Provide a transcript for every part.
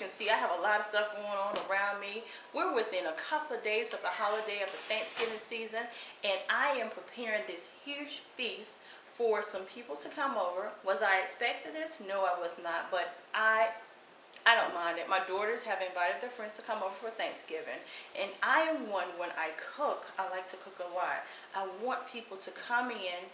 can see, I have a lot of stuff going on around me. We're within a couple of days of the holiday of the Thanksgiving season, and I am preparing this huge feast for some people to come over. Was I expecting this? No, I was not, but I don't mind it. My daughters have invited their friends to come over for Thanksgiving, and I am one, when I cook, I like to cook a lot. I want people to come in,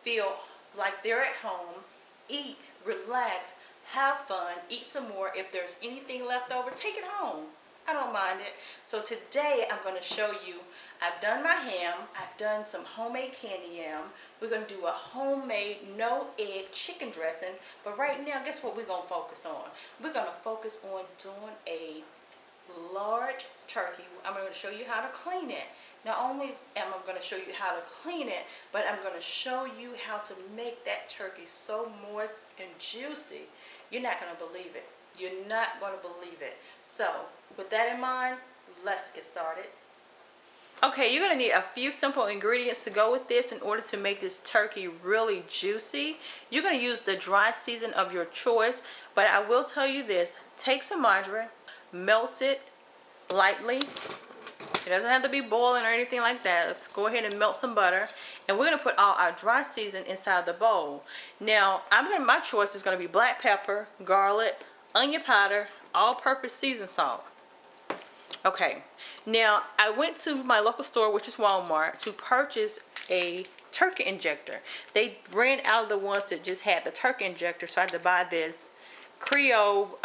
feel like they're at home, eat, relax, have fun, eat some more. If there's anything left over, take it home. I don't mind it. So today I'm going to show you, I've done my ham, I've done some homemade candy yam. We're going to do a homemade no egg chicken dressing. But right now, guess what we're going to focus on? We're going to focus on doing a large turkey. I'm going to show you how to clean it. Not only am I going to show you how to clean it, but I'm going to show you how to make that turkey so moist and juicy. You're not going to believe it. You're not going to believe it. So with that in mind, let's get started. Okay, you're going to need a few simple ingredients to go with this in order to make this turkey really juicy. You're going to use the dry season of your choice, but I will tell you this. Take some margarine, melt it lightly. It doesn't have to be boiling or anything like that. Let's go ahead and melt some butter, and we're going to put all our dry season inside the bowl. Now, my choice is going to be black pepper, garlic, onion powder, all-purpose seasoned salt. Okay, now I went to my local store, which is Walmart, to purchase a turkey injector. They ran out of the ones that just had the turkey injector, so I had to buy this Creole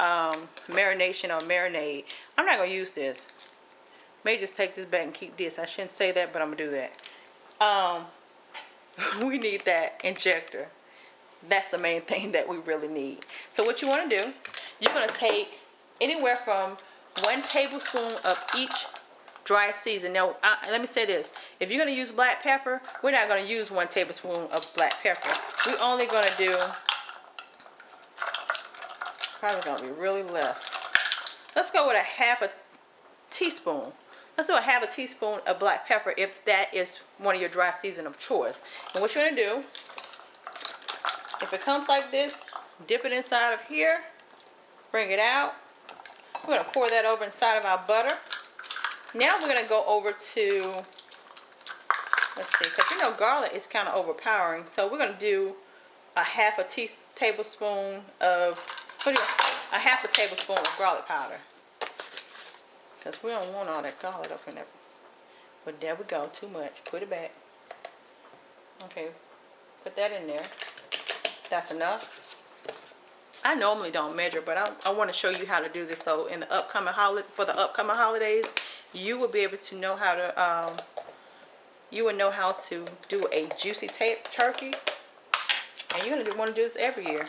marinade. I'm not going to use this. May just take this back and keep this. I shouldn't say that, but I'm going to do that. We need that injector. That's the main thing that we really need. So what you want to do, you're going to take anywhere from 1 tablespoon of each dry season. Now, let me say this. If you're going to use black pepper, we're not going to use 1 tablespoon of black pepper. We're only going to do, probably going to be really less. Let's go with a half a teaspoon. Let's do a half a teaspoon of black pepper if that is one of your dry season of choice. And what you're going to do, if it comes like this, dip it inside of here, bring it out. We're going to pour that over inside of our butter. Now we're going to go over to, let's see, because you know garlic is kind of overpowering. So we're going to do a half a tablespoon of, a half a tablespoon of garlic powder. Because we don't want all that garlic up in there. But there we go, too much. Put it back. Okay, put that in there. That's enough. I normally don't measure, but I want to show you how to do this. So in the upcoming holidays, you will be able to know how to, you will know how to do a juicy turkey. And you're going to want to do this every year.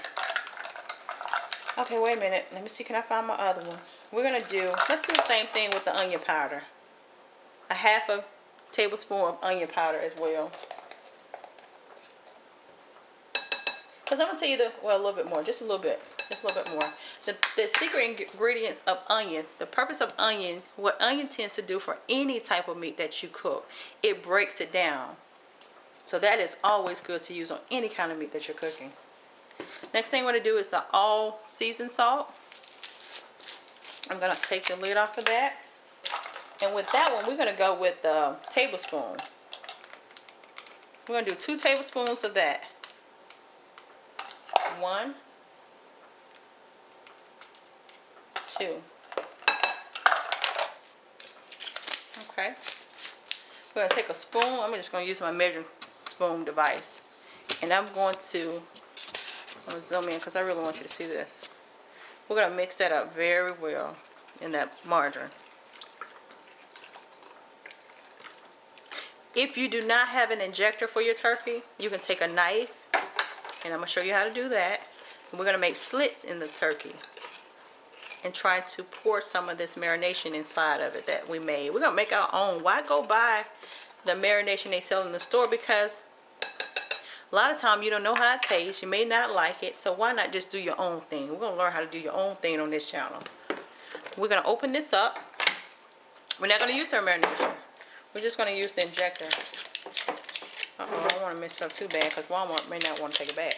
Okay, wait a minute. Let me see, can I find my other one? We're going to do, let's do the same thing with the onion powder. A half a tablespoon of onion powder as well. Because I'm going to tell you well, a little bit more, just a little bit more. The secret ingredients of onion, the purpose of onion, what onion tends to do for any type of meat that you cook, it breaks it down. So that is always good to use on any kind of meat that you're cooking. Next thing we're going to do is the all seasoned salt. I'm going to take the lid off of that. And with that one, we're going to go with the tablespoon. We're going to do 2 tablespoons of that. 1, 2. Okay. We're going to take a spoon. I'm just going to use my measuring spoon device. And I'm going to zoom in because I really want you to see this. We're going to mix that up very well in that margarine. If you do not have an injector for your turkey, you can take a knife, and I'm going to show you how to do that. And we're going to make slits in the turkey and try to pour some of this marination inside of it that we made. We're going to make our own. Why go buy the marination they sell in the store? Because a lot of time you don't know how it tastes. You may not like it, so why not just do your own thing? We're going to learn how to do your own thing on this channel. We're going to open this up. We're not going to use our marination. We're just going to use the injector. I don't want to mess it up too bad because Walmart may not want to take it back.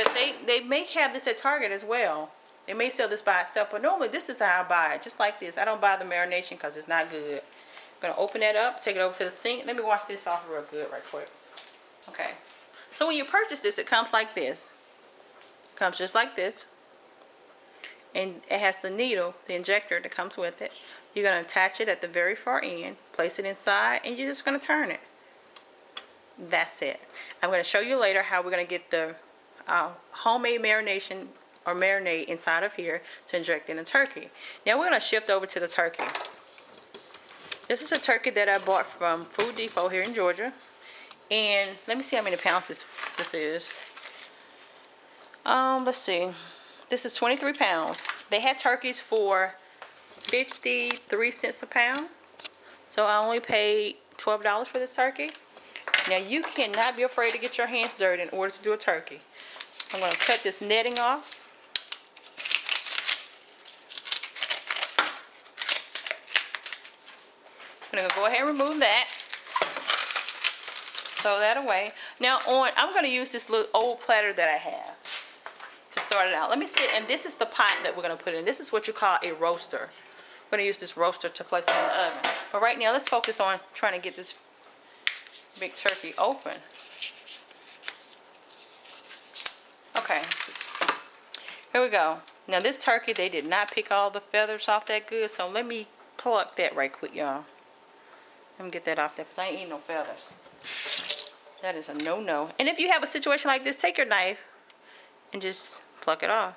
But they may have this at Target as well. They may sell this by itself, but normally this is how I buy it, just like this. I don't buy the marination because it's not good. I'm going to open that up, take it over to the sink. Let me wash this off real good right quick. Okay. So when you purchase this, it comes like this. It comes just like this. And it has the needle, the injector that comes with it. You're going to attach it at the very far end, place it inside, and you're just going to turn it. That's it. I'm going to show you later how we're going to get the homemade marination or marinade inside of here to inject in the turkey. Now we're going to shift over to the turkey. This is a turkey that I bought from Food Depot here in Georgia. And let me see how many pounds this is. Let's see. This is 23 pounds. They had turkeys for 53 cents a pound. So I only paid $12 for this turkey. Now you cannot be afraid to get your hands dirty in order to do a turkey. I'm going to cut this netting off. I'm going to go ahead and remove that. Throw that away. Now I'm going to use this little old platter that I have to start it out. Let me see, and this is the pot that we're going to put in. This is what you call a roaster. I'm going to use this roaster to place it in the oven. But right now, let's focus on trying to get this big turkey open. Okay. Here we go. Now this turkey, they did not pick all the feathers off that good, so let me pluck that right quick, y'all. Let me get that off there, because I ain't eating no feathers. That is a no-no. And if you have a situation like this, take your knife and just pluck it off.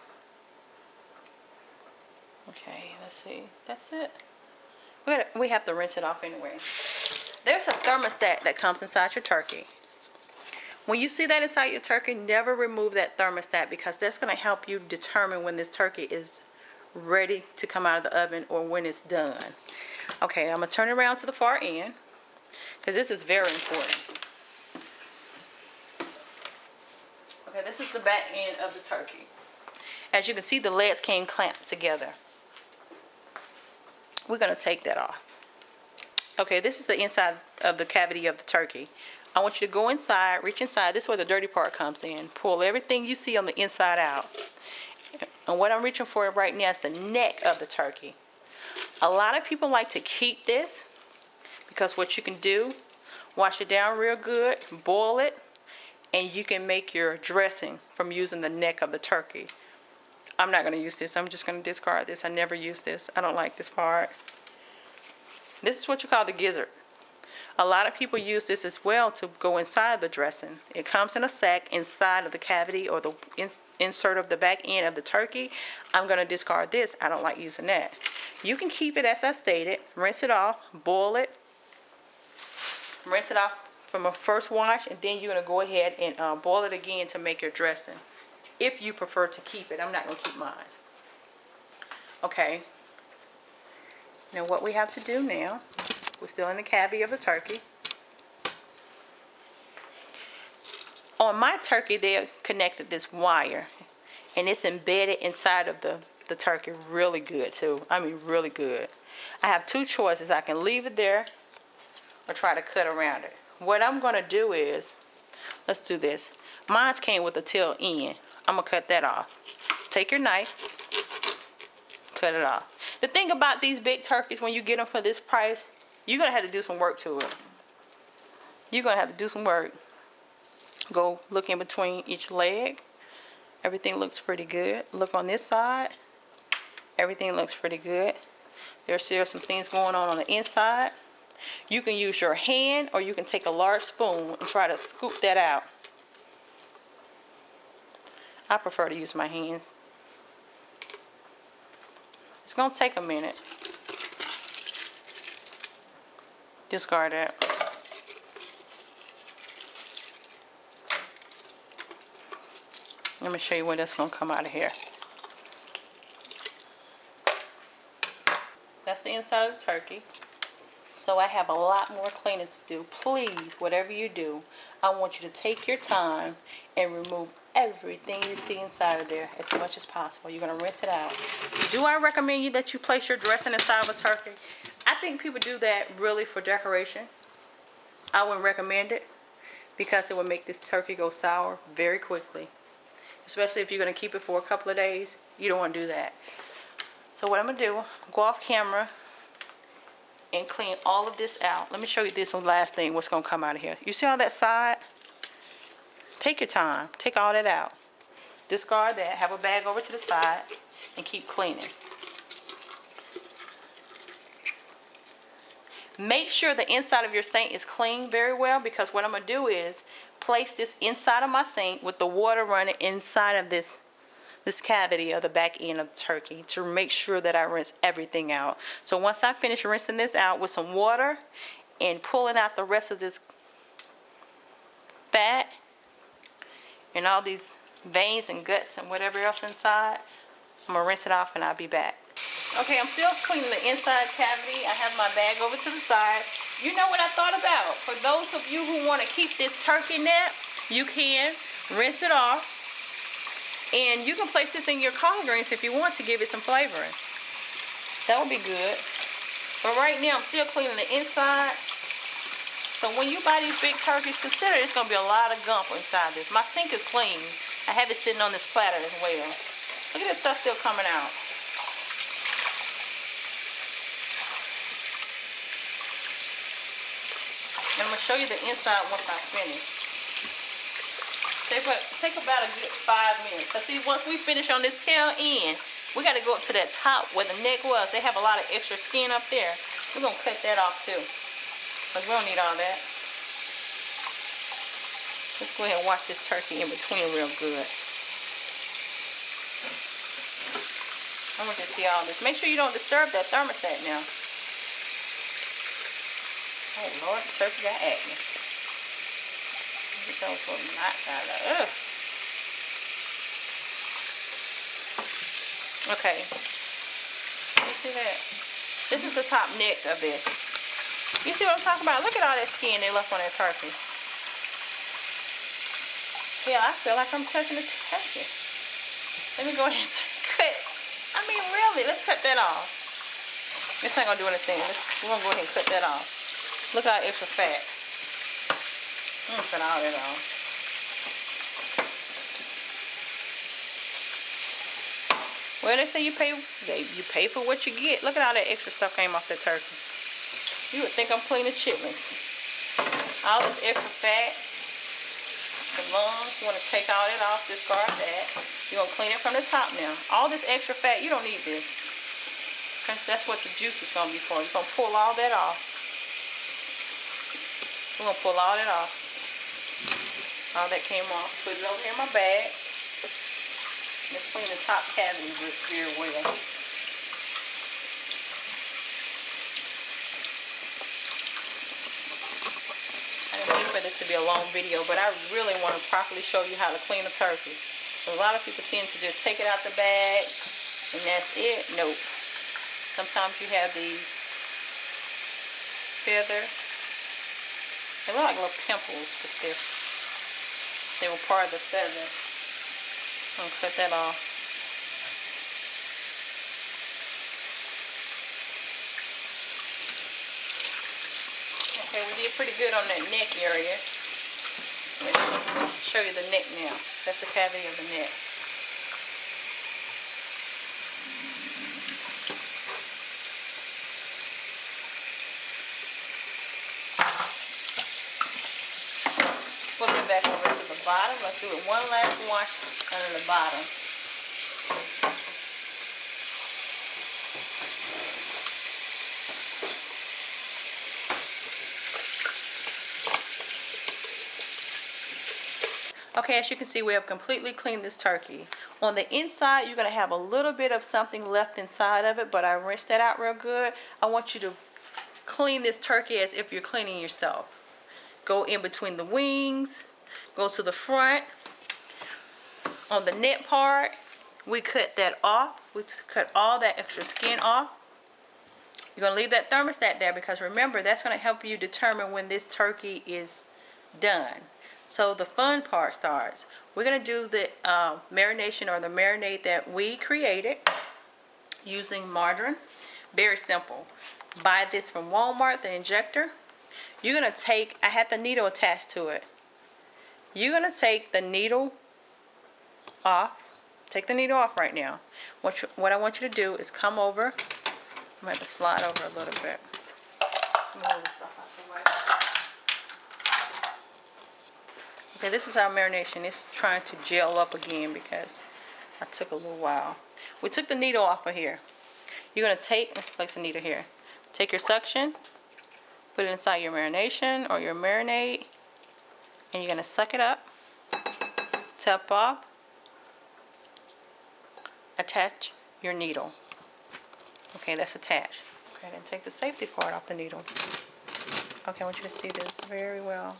Okay, let's see. That's it. We have to rinse it off anyway. There's a thermostat that comes inside your turkey. When you see that inside your turkey, never remove that thermostat, because that's going to help you determine when this turkey is ready to come out of the oven or when it's done. Okay, I'm going to turn it around to the far end, because this is very important. Okay, this is the back end of the turkey. As you can see, the legs came clamped together. We're going to take that off. Okay, this is the inside of the cavity of the turkey. I want you to go inside, reach inside. This is where the dirty part comes in. Pull everything you see on the inside out. And what I'm reaching for right now is the neck of the turkey. A lot of people like to keep this, because what you can do, wash it down real good, boil it, and you can make your dressing from using the neck of the turkey. I'm not going to use this. I'm just going to discard this. I never use this. I don't like this part. This is what you call the gizzard. A lot of people use this as well to go inside the dressing. It comes in a sack inside of the cavity or the insert of the back end of the turkey. I'm going to discard this. I don't like using that. You can keep it as I stated. Rinse it off. Boil it. Rinse it off from a first wash, and then you're going to go ahead and boil it again to make your dressing. If you prefer to keep it. I'm not going to keep mine. Okay. Now what we have to do now, we're still in the cavity of the turkey. On my turkey, they connected this wire, and it's embedded inside of the turkey really good too. I mean really good. I have two choices. I can leave it there or try to cut around it. What I'm going to do is, let's do this. Mine came with a tail end. I'm going to cut that off. Take your knife, cut it off. The thing about these big turkeys, when you get them for this price, you're going to have to do some work to it. You're going to have to do some work. Go look in between each leg. Everything looks pretty good. Look on this side. Everything looks pretty good. There's still some things going on the inside. You can use your hand, or you can take a large spoon and try to scoop that out. I prefer to use my hands. It's going to take a minute. Discard that. Let me show you where that's going to come out of here. That's the inside of the turkey. So I have a lot more cleaning to do. Please, whatever you do, I want you to take your time and remove everything you see inside of there as much as possible. You're going to rinse it out. Do I recommend you that you place your dressing inside of a turkey? I think people do that really for decoration. I wouldn't recommend it, because it would make this turkey go sour very quickly. especially if you're going to keep it for a couple of days. You don't want to do that. So what I'm going to do, go off camera and clean all of this out. Let me show you this last thing, what's going to come out of here. You see all that side? Take your time. Take all that out. Discard that. Have a bag over to the side and keep cleaning. Make sure the inside of your sink is clean very well, because what I'm going to do is place this inside of my sink with the water running inside of this cavity of the back end of the turkey to make sure that I rinse everything out. So once I finish rinsing this out with some water and pulling out the rest of this fat and all these veins and guts and whatever else inside, I'm going to rinse it off and I'll be back. Okay, I'm still cleaning the inside cavity. I have my bag over to the side. You know what I thought about? For those of you who want to keep this turkey neck, you can rinse it off. And you can place this in your collard greens if you want to give it some flavoring. That would be good. But right now I'm still cleaning the inside. So when you buy these big turkeys, consider it's going to be a lot of gump inside this. My sink is clean. I have it sitting on this platter as well. Look at this stuff still coming out. And I'm going to show you the inside once I finish. Take about a good 5 minutes. Because see, once we finish on this tail end, we got to go up to that top where the neck was. They have a lot of extra skin up there. We're going to cut that off too. Because we don't need all that. Let's go ahead and wash this turkey in between real good. I want you to see all this. Make sure you don't disturb that thermostat now. Oh Lord, the turkey got acne. Get those little knots out of there. Ugh. Okay. You see that? This is the top neck of this. You see what I'm talking about? Look at all that skin they left on that turkey. Yeah, I feel like I'm touching the turkey. Let me go ahead and cut. I mean, really, let's cut that off. This ain't gonna do anything. We're gonna go ahead and cut that off. Look at all extra fat. I'm gonna cut all that off. Well, they say you pay for what you get. Look at all that extra stuff came off that turkey. You would think I'm cleaning chitlins. All this extra fat, the lungs, you want to take all that off, discard that. You're going to clean it from the top now. All this extra fat, you don't need this. That's what the juice is going to be for. You're going to pull all that off. We're going to pull all that off. All that came off. Put it over here in my bag. Let's clean the top cavity very well. I didn't mean for this to be a long video, but I really want to properly show you how to clean a turkey. So a lot of people tend to just take it out the bag and that's it. Nope. Sometimes you have these feathers. They look like little pimples, but they were part of the feather. I'm going to cut that off. Okay, we did pretty good on that neck area. Let me show you the neck now. That's the cavity of the neck. Flip it back over to the bottom. Let's do it one last wash under the bottom. Okay, as you can see, we have completely cleaned this turkey. On the inside, you're going to have a little bit of something left inside of it, but I rinsed that out real good. I want you to clean this turkey as if you're cleaning yourself. Go in between the wings, go to the front. On the neck part, we cut that off. We cut all that extra skin off. You're going to leave that thermostat there because remember, that's going to help you determine when this turkey is done. So the fun part starts. We're going to do the marination or the marinade that we created using margarine. Very simple. Buy this from Walmart, the injector. You're going to take, I had the needle attached to it. You're going to take the needle off. Take the needle off right now. What I want you to do is come over. I'm going to have to slide over a little bit. Move this stuff out the way. Okay, this is our marination. It's trying to gel up again because I took a little while. We took the needle off of here. You're going to take, let's place the needle here. Take your suction, put it inside your marination or your marinade, and you're going to suck it up, top off, attach your needle. Okay, that's attached. Okay, then take the safety part off the needle. Okay, I want you to see this very well.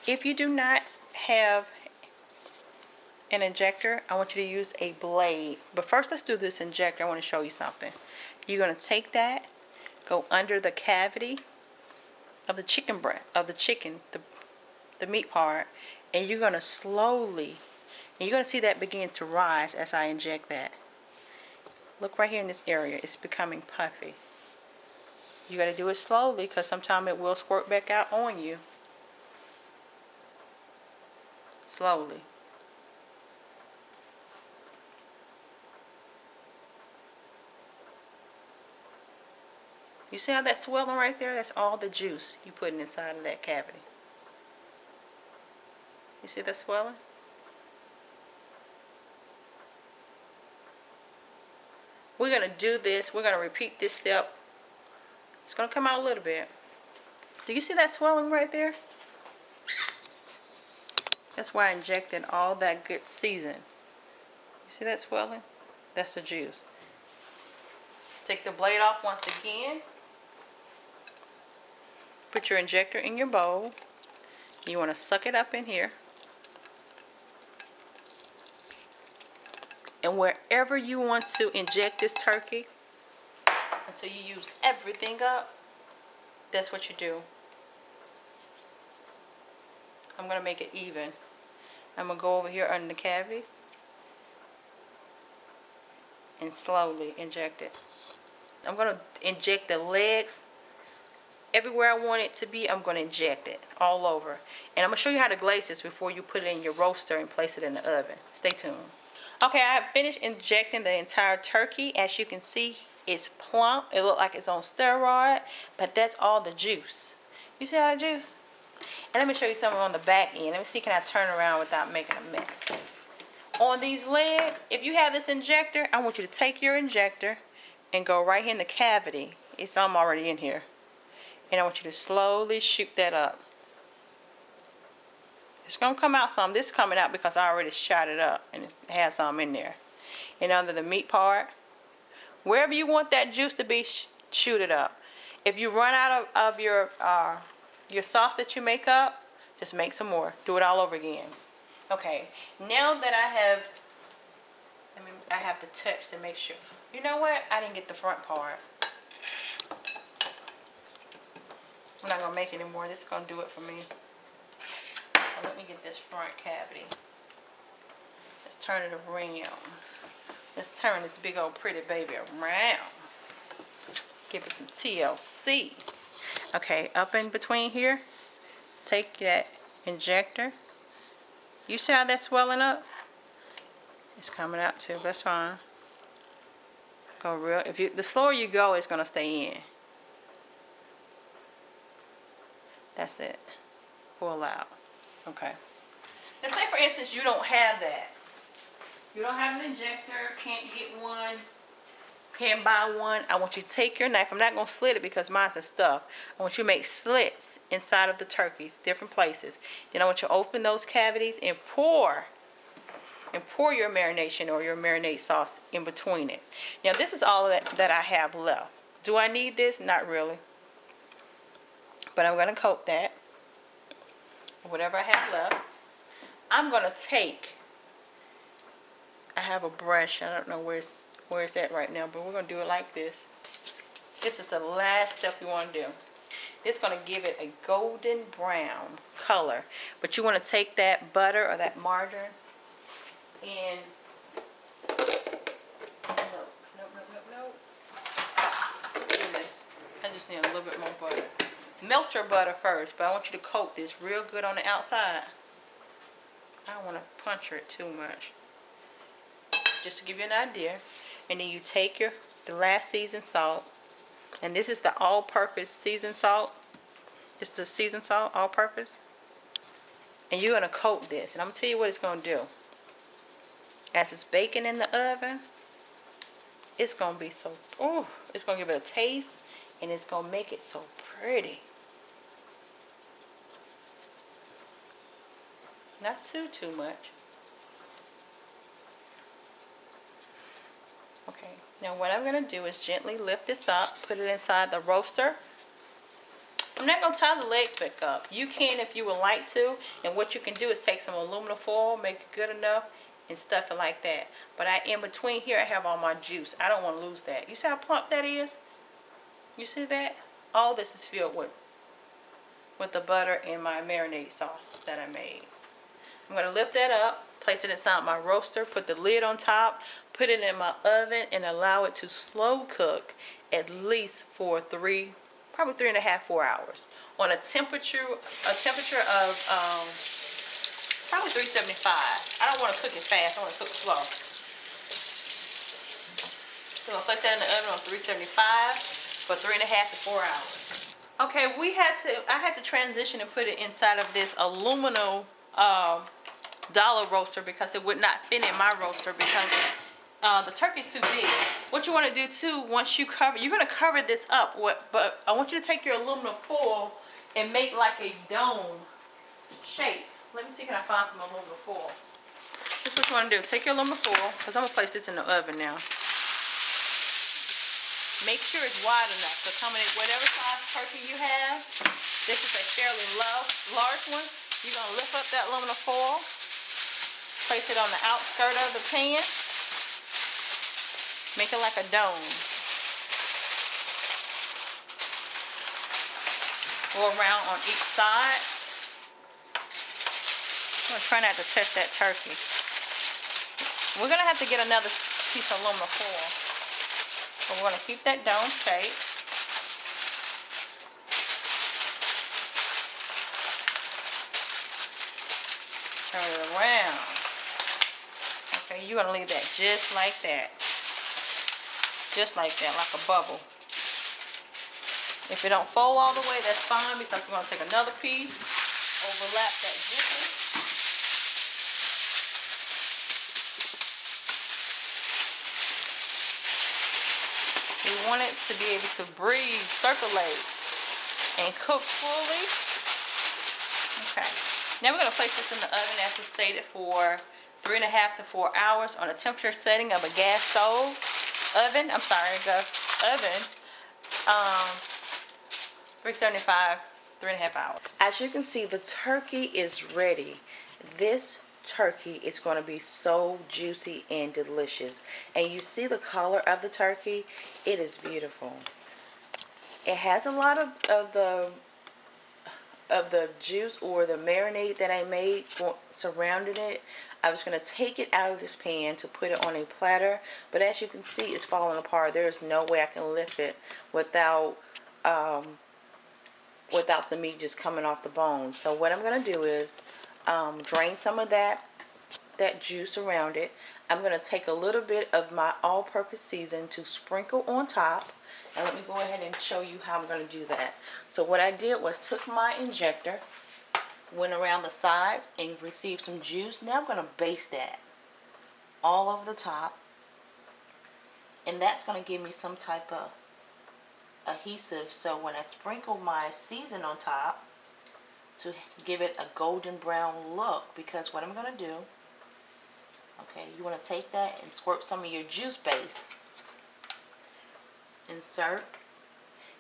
If you do not have an injector, I want you to use a blade. But first, let's do this injector. I want to show you something. You're going to take that, go under the cavity of the chicken breast, the meat part, and you're going to slowly, and you're going to see that begin to rise as I inject that. Look right here in this area. It's becoming puffy. You got to do it slowly because sometimes it will squirt back out on you. Slowly. You see how that's swelling right there? That's all the juice you putting inside of that cavity. You see that swelling? We're going to do this. We're going to repeat this step. It's going to come out a little bit. Do you see that swelling right there? That's why I injected all that good season. You see that swelling? That's the juice. Take the blade off once again. Put your injector in your bowl. You want to suck it up in here. And wherever you want to inject this turkey, until you use everything up, that's what you do. I'm going to make it even. I'm going to go over here under the cavity and slowly inject it. I'm going to inject the legs. Everywhere I want it to be, I'm going to inject it all over. And I'm going to show you how to glaze this before you put it in your roaster and place it in the oven. Stay tuned. Okay, I have finished injecting the entire turkey. As you can see, it's plump. It looks like it's on steroid, but that's all the juice. You see all the juice? And let me show you something on the back end. Let me see, can I turn around without making a mess? On these legs, if you have this injector, I want you to take your injector and go right here in the cavity. It's already in here. And I want you to slowly shoot that up. It's going to come out some. This is coming out because I already shot it up and it has some in there. And under the meat part, wherever you want that juice to be, shoot it up. If you run out of your sauce that you make up, just make some more. Do it all over again. Okay, now that I have to touch to make sure. You know what? I didn't get the front part. I'm not going to make any more. This is going to do it for me. So let me get this front cavity. Let's turn it around. Let's turn this big old pretty baby around. Give it some TLC. Okay, up in between here, take that injector. You see how that's swelling up? It's coming out too, that's fine. Go real. The slower you go, it's gonna stay in. That's it. Pull out. Okay. Let's say, for instance, you don't have that. You don't have an injector, can't get one, can't buy one. I want you to take your knife. I'm not going to slit it because mine's is stuffed. I want you to make slits inside of the turkeys, different places. Then I want you to open those cavities and pour your marination or your marinade sauce in between it. Now, this is all that I have left. Do I need this? Not really. But I'm going to coat that. Whatever I have left. I'm going to take, I have a brush. I don't know where it's at right now, but we're going to do it like this. This is the last step you want to do. This is going to give it a golden brown color. But you want to take that butter or that margarine and no. Let's do this. I just need a little bit more butter. Melt your butter first, but I want you to coat this real good on the outside. I don't want to puncture it too much. just to give you an idea. And then you take the last seasoned salt, and this is the all-purpose seasoned salt. It's the seasoned salt, all-purpose. And you're gonna coat this, and I'm gonna tell you what it's gonna do. As it's baking in the oven, it's gonna be so, oh, it's gonna give it a taste, and it's gonna make it so pretty. Not too much. Okay, now what I'm gonna do is gently lift this up, put it inside the roaster. I'm not gonna tie the legs back up. You can if you would like to, and what you can do is take some aluminum foil, make it good enough, and stuff it like that. But in between here, I have all my juice. I don't want to lose that. You see how plump that is? You see that? All this is filled with the butter and my marinade sauce that I made. I'm going to lift that up, place it inside my roaster, put the lid on top, put it in my oven, and allow it to slow cook at least for probably 3.5, 4 hours on a temperature of probably 375. I don't want to cook it fast. I want to cook slow. So I'm going to place that in the oven on 375 for 3.5 to 4 hours. Okay, I had to transition and put it inside of this aluminum dollar roaster because it would not fit in my roaster because the turkey's too big. What you want to do too, once you're going to cover this up, but I want you to take your aluminum foil and make like a dome shape. Let me see, can I find some aluminum foil? This is what you want to do. Take your aluminum foil, because I'm going to place this in the oven now. Make sure it's wide enough. So coming in whatever size turkey you have, this is a fairly large one. You're going to lift up that aluminum foil, place it on the outskirt of the pan, make it like a dome. Go around on each side. I'm going to try not to touch that turkey. We're going to have to get another piece of aluminum foil. So we're going to keep that dome shape. Turn it around. Okay, you're going to leave that just like that. Just like that, like a bubble. If it don't fold all the way, that's fine because we're going to take another piece, overlap that gently. We want it to be able to breathe, circulate, and cook fully. Okay. Now we're going to place this in the oven as we stated for 3.5 to 4 hours on a temperature setting of a gas stove. Oven. 375, 3.5 hours. As you can see, the turkey is ready. This turkey is going to be so juicy and delicious. And you see the color of the turkey? It is beautiful. It has a lot of the juice or the marinade that I made surrounding it. I was going to take it out of this pan to put it on a platter, but as you can see, it's falling apart. There is no way I can lift it without the meat just coming off the bone. So what I'm going to do is drain some of that juice around it. I'm going to take a little bit of my all-purpose season to sprinkle on top. And let me go ahead and show you how I'm going to do that. So what I did was took my injector, went around the sides, and received some juice. Now I'm going to baste that all over the top. And that's going to give me some type of adhesive. So when I sprinkle my season on top, to give it a golden brown look, because what I'm going to do, okay, you want to take that and squirt some of your juice base. Insert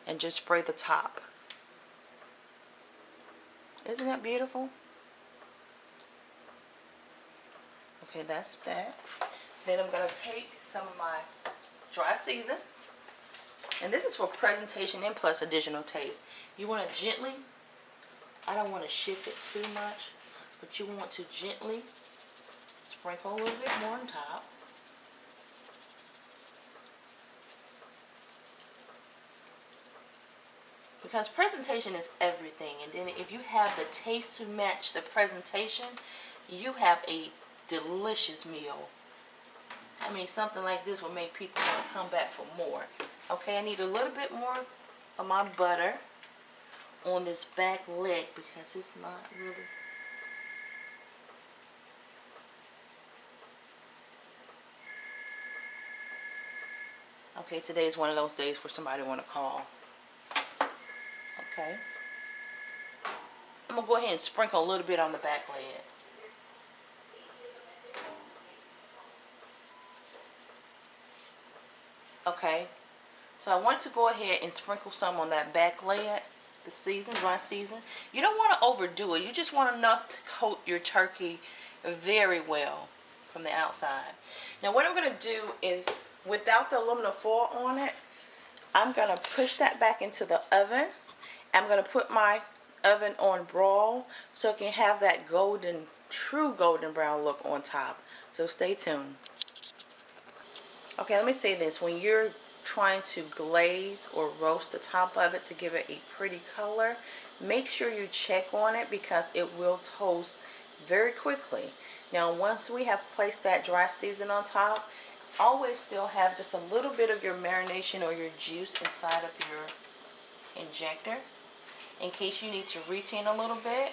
and just spray the top. Isn't that beautiful? Okay, that's that. Then I'm going to take some of my dry season. And this is for presentation and plus additional taste. You want to gently, I don't want to shift it too much, but you want to gently sprinkle a little bit more on top. Because presentation is everything. And then if you have the taste to match the presentation, you have a delicious meal. I mean, something like this will make people want to come back for more. Okay, I need a little bit more of my butter on this back leg because it's not really. Okay, today is one of those days where somebody want to call. Okay. I'm going to go ahead and sprinkle a little bit on the back leg. Okay. So I want to go ahead and sprinkle some on that back leg, the dry season. You don't want to overdo it. You just want enough to coat your turkey very well from the outside. Now what I'm going to do is, without the aluminum foil on it, I'm going to push that back into the oven. I'm going to put my oven on broil so it can have that golden, true golden brown look on top. So stay tuned. Okay, let me say this. When you're trying to glaze or roast the top of it to give it a pretty color, make sure you check on it because it will toast very quickly. Now, once we have placed that dry season on top, always still have just a little bit of your marination or your juice inside of your injector in case you need to reach in a little bit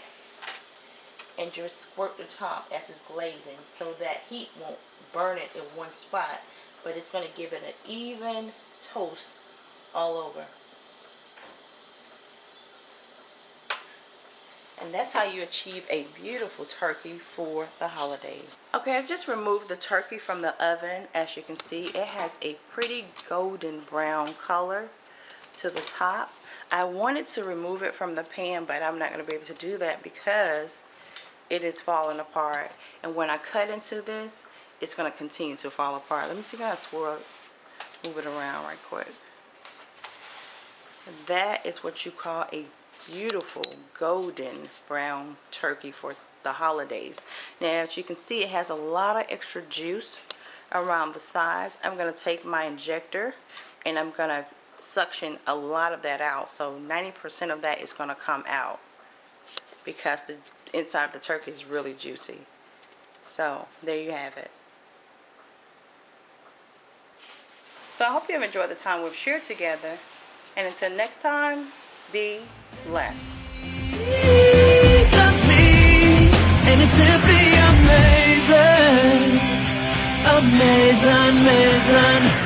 and just squirt the top as it's glazing so that heat won't burn it in one spot, but it's going to give it an even toast all over. And that's how you achieve a beautiful turkey for the holidays. Okay, I've just removed the turkey from the oven. As you can see, it has a pretty golden brown color to the top. I wanted to remove it from the pan, but I'm not going to be able to do that because it is falling apart. And when I cut into this, it's going to continue to fall apart. Let me see if I can swirl, move it around right quick. That is what you call a beautiful golden brown turkey for the holidays. Now, as you can see, it has a lot of extra juice around the sides. I'm going to take my injector and I'm going to suction a lot of that out. So 90% of that is going to come out because the inside of the turkey is really juicy. So there you have it. So I hope you have enjoyed the time we've shared together. And until next time, be blessed. That's me, and it's simply amazing, amazing, amazing.